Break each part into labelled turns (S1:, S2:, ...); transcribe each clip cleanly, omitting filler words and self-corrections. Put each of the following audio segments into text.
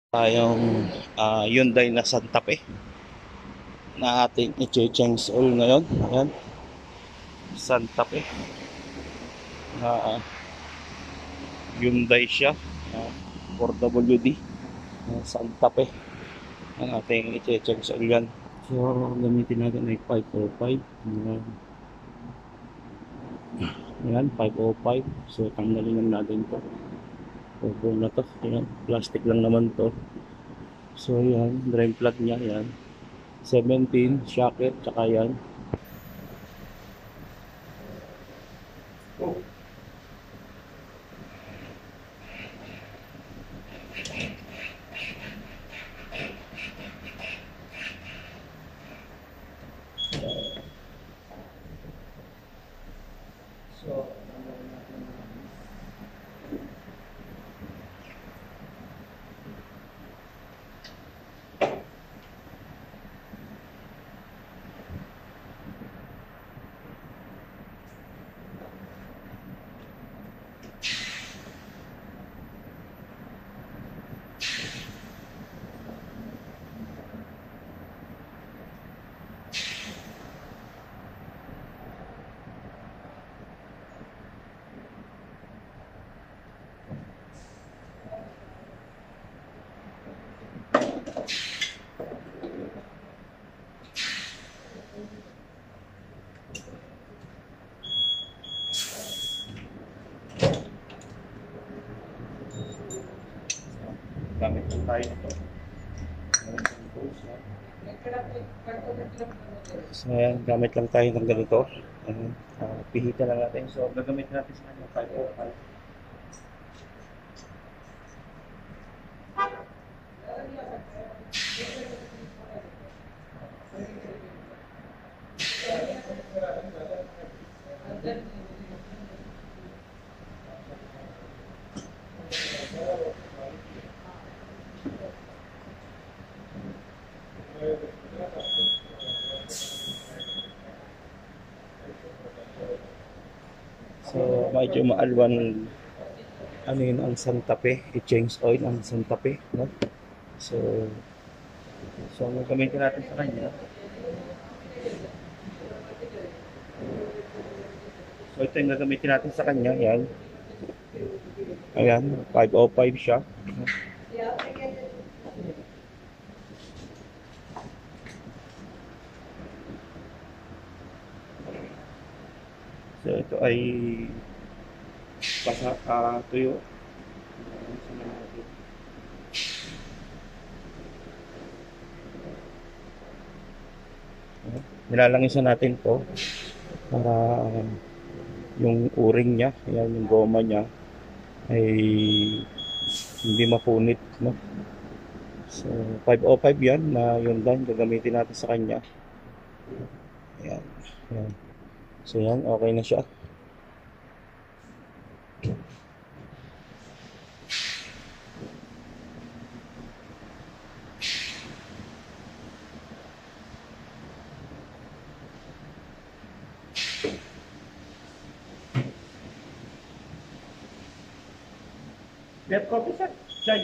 S1: Tayong Hyundai na Santa Fe na ating i-change oil ngayon. Ayan, Santa Fe na Hyundai siya, 4WD Santa Fe ang ating i-change oil yan. So gamitin natin ay 505. Ayan, 505. So tanggalin lang natin to. Opo na to. Ayan, plastic lang naman to. So yan, drain plug niya yan, 17 socket, tsaka yan. So, gamit lang tayo nito. So ayan, gamit lang tayo ng ganito. Pihita lang natin. So gagamit natin sa kanya 505. So medyo maalwan ano yun ang Santa Fe, i-change oil ang Santa Fe, no? So ang gagamitin natin sa kanya. So ito yung gagamitin natin sa kanya, yan. Ayan, 505 siya. So ito ay tuyo. Nilalangisan natin to para yung uring niya, ayan, yung goma niya ay hindi mapunit, no? So 505 yan na yun lang gagamitin natin sa kanya. Ayan, ayan. So yan, okay na siya. Get coffee, sir? Chai.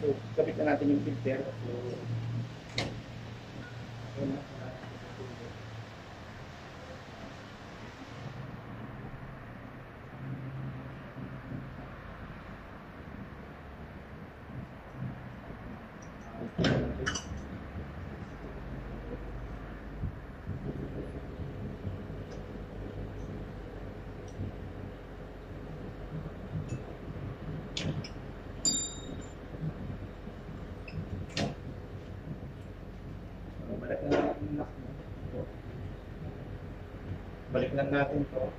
S1: So, kapit na natin yung filter. So, balik lang natin to.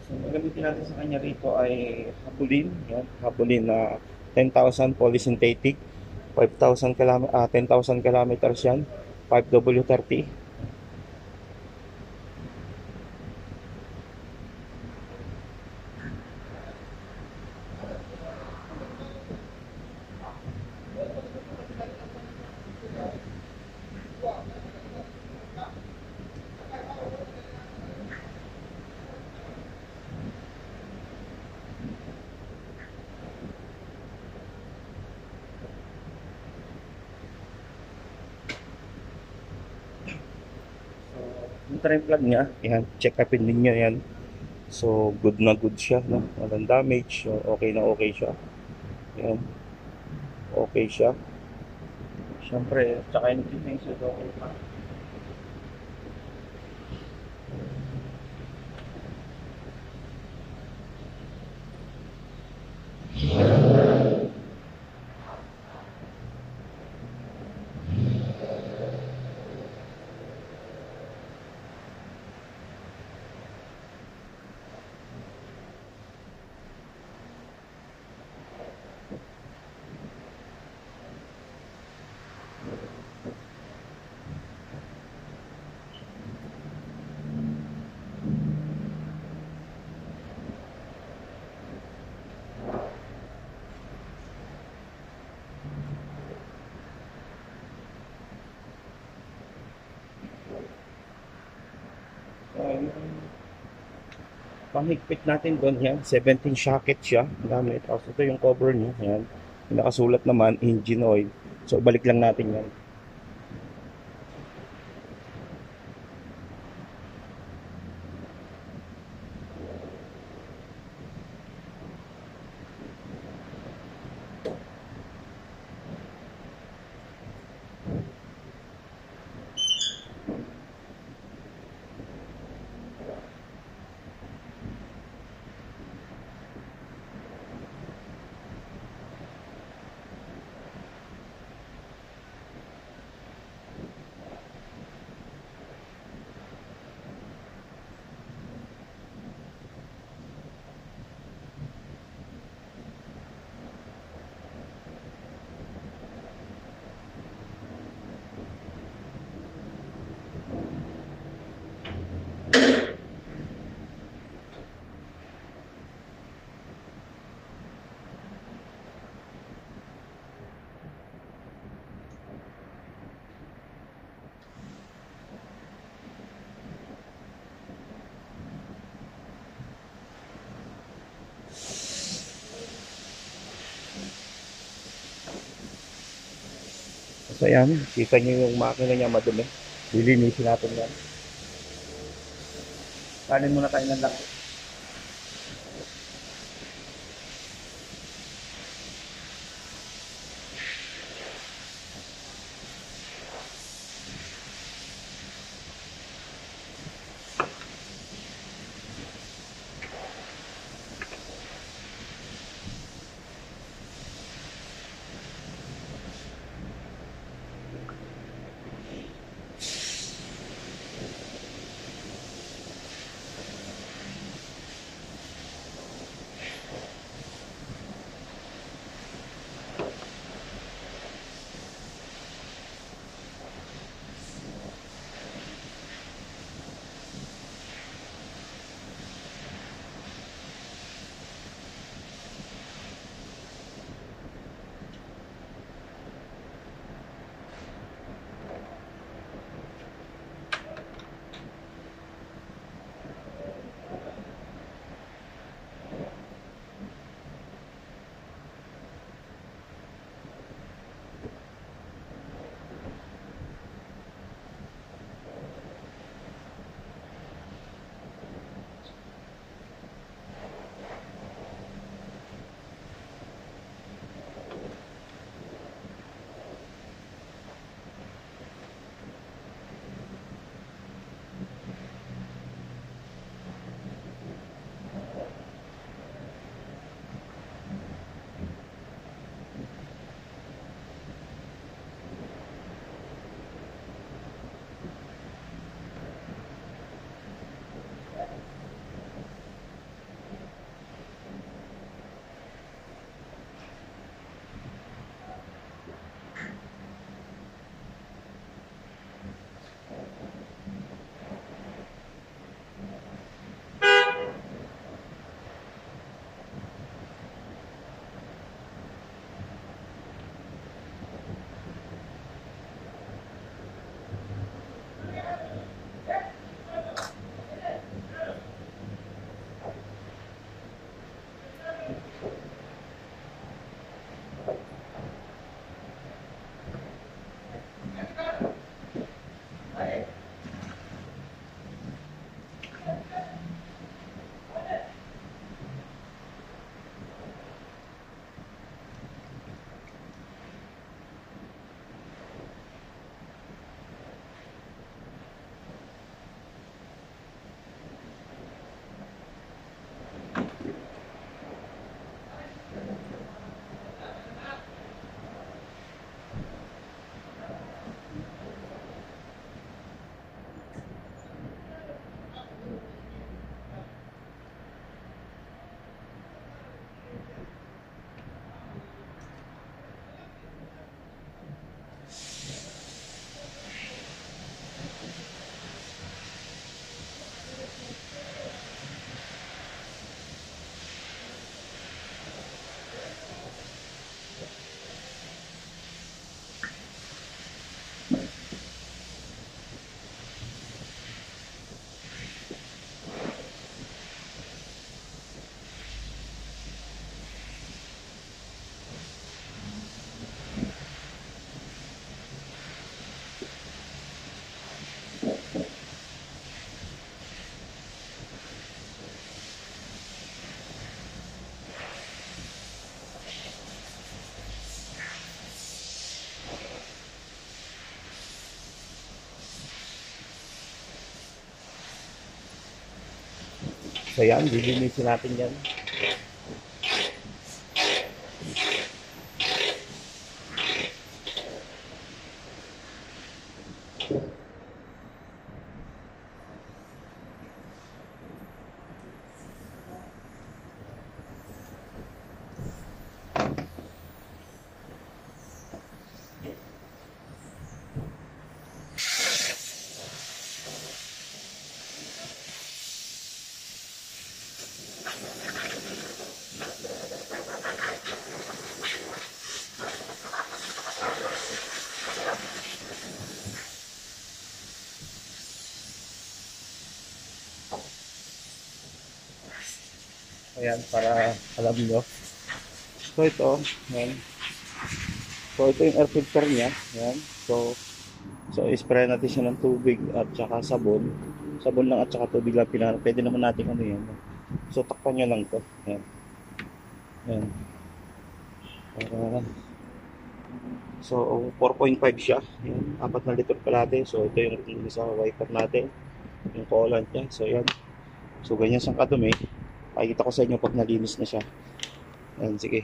S1: So, gagamitin natin sa kanya rito ay Habulin. Yan, Habulin na 10,000 polysynthetic. 5,000 km, 10,000 kilometers yan. 5W30. Yung trim plug niya, yan, check upin ninyo yan. So, good na good siya, no? Walang damage, so, okay na okay siya. Yan, okay siya. Siyempre, tsaka yung defense, okay pa. Panghigpit natin doon yan, 17 socket siya, gamit. Tapos ito yung cover niya, yan. Nakasulat naman, engine oil. So, balik lang natin yan. So ayan, kita nyo yung makina niya madumi. Lilinisin natin yan. Kanin muna tayo ng laki. So yan, lilinisin natin yan. Ayan, para alam nyo. So ito, ayan. So ito yung air filter niya. Ayan. So spray natin siya ng tubig at saka sabon. Sabon lang at saka tubig lang pinaka. Pwede naman natin ano yan. So takpan nyo lang to. Ayan. Ayan. So 4.5 siya. Ayan. 4 na litro palate. So ito yung sa wiper natin. Yung coolant niya. So ayan. So ganyan siyang kadumi. Pakikita ko sa inyo pag nalinis na siya. Ayan, sige.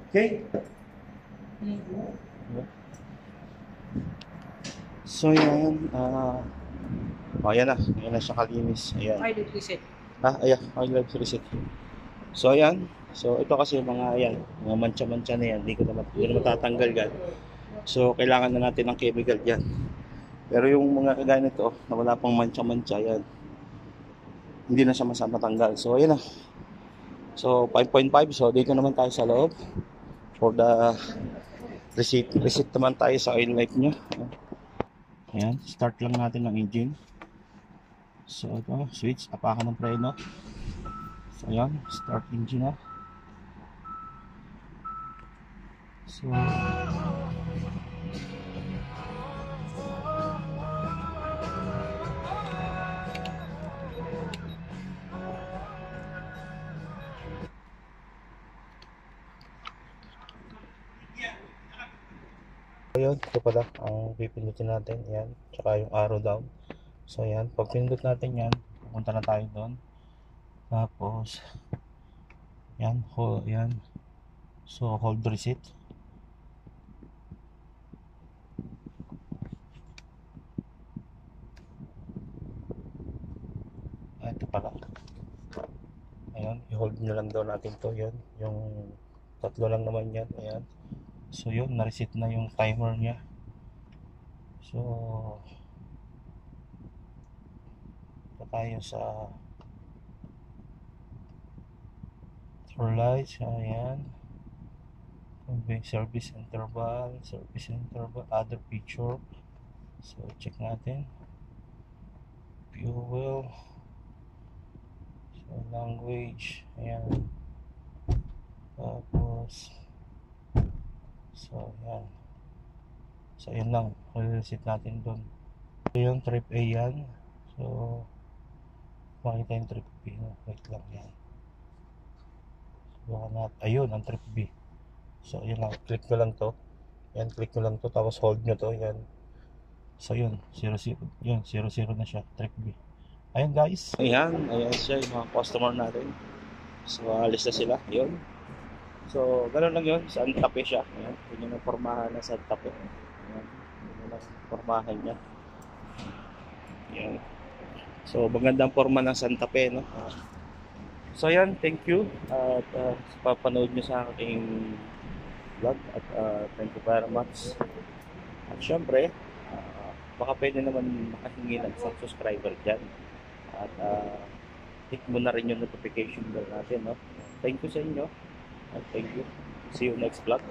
S1: Okay? So yan, ayan na siya kalinis. Ayan.
S2: I did reset.
S1: Ayan, live reset. So ayan, so ito kasi mga mancha-mancha na yan, hindi na matatanggal yan. So kailangan na natin ng chemical yan. Pero yung mga kagaya nito, na wala pang mancha-mancha yan, hindi na siya matanggal. So ayan na. So 5.5, so dito naman tayo sa loob for the reset. Reset naman tayo sa oil light niya. Ayan, start lang natin ng engine. So ito, switch, apakan ng preno. So ayan, start engine na. So ayun, ito pala ang pipindutin natin, yan, tsaka yung arrow down. So yan, pag pinindot natin yan, pupunta na tayo doon. Tapos yan, yan. So hold reset. Ito pala. Ayan, i-hold nyo lang daw natin to. Yan, yung tatlo lang naman yan. Ayan. So yun, na-reset na yung timer niya. So ito tayo sa for lights. Ayan, service interval, other feature. So check natin fuel, so language, ayan, tapos so yan, so yun lang, reset natin dun. So yung trip A yan, so makita yung trip B, wait lang yan, so ayun ang trip B. So yun lang, click ko lang to, yan, click ko lang to, tapos hold nyo to, yan. So yun, 00, yun, 00 na siya, trip B. Ayun guys, ayan siya yung mga customer natin. So alis na sila, yun. So ganoon lang yun, Santa Fe siya. Ayan, yun yung pormahan na Santa Fe. Ayan, yun yung pormahan niya. Ayan. So magandang porma ng Santa Fe, no? So ayan, thank you at sa papanood nyo sa aking vlog at thank you very much. At syempre, baka pwede naman makahingi ng isang subscriber dyan. At hit mo na rin yung notification bell natin, no? Thank you sa inyo. And thank you. See you next vlog.